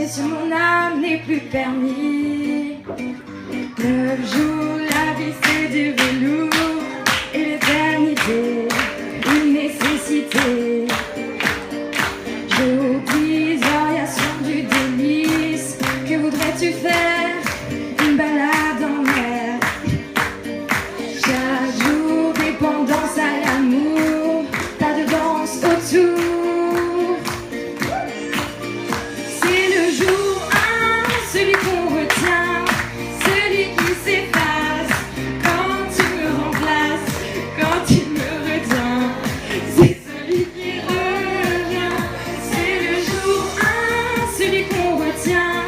Marcher sur mon âme n'est plus permis. 9 jours, la vie c'est du velours. Et l'éternité, une nécessité. Jour d'isolation du délice. Que voudrais-tu faire? Une balade en mer. Chaque jour, dépendance à l'amour. Pas de danse autour. C'est le jour 1, celui qu'on retient, celui qui s'efface quand tu me remplaces, quand tu me retiens. C'est celui qui revient. C'est le jour 1, celui qu'on retient,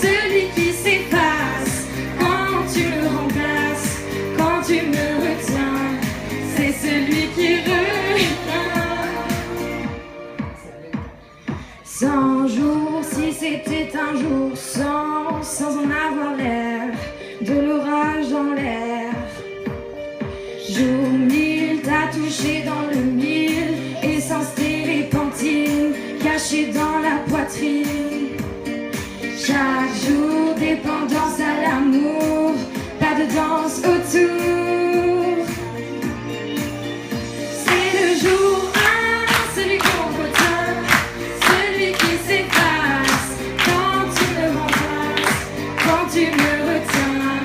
celui qui s'efface quand tu me remplaces, quand tu me retiens. C'est celui qui revient. 100 jours, si c'était un jour sans en avoir l'air, de l'orage dans l'air. Jour 1000, t'as touché dans le mille, essence térébenthine, cachée dans la poitrine. Chaque jour, dépendance à l'amour, pas de danse autour. C'est le jour 1, celui qu'on retient, celui qui s'efface quand tu me remplaces, quand tu me retiens.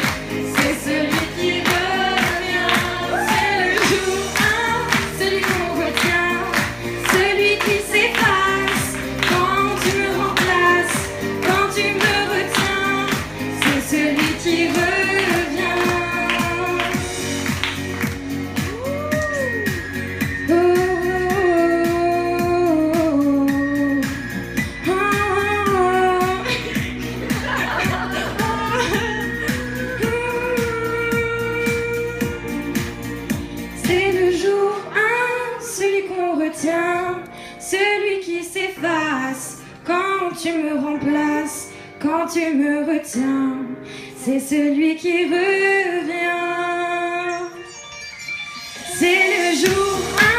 C'est celui qui revient. C'est le jour 1, celui qu'on retient, celui qui s'efface quand tu me remplaces, quand tu me retiens. C'est celui qui revient. C'est le jour 1, celui qu'on retient, celui qui s'efface quand tu me remplaces, quand tu me retiens. C'est celui qui revient. C'est le jour 1.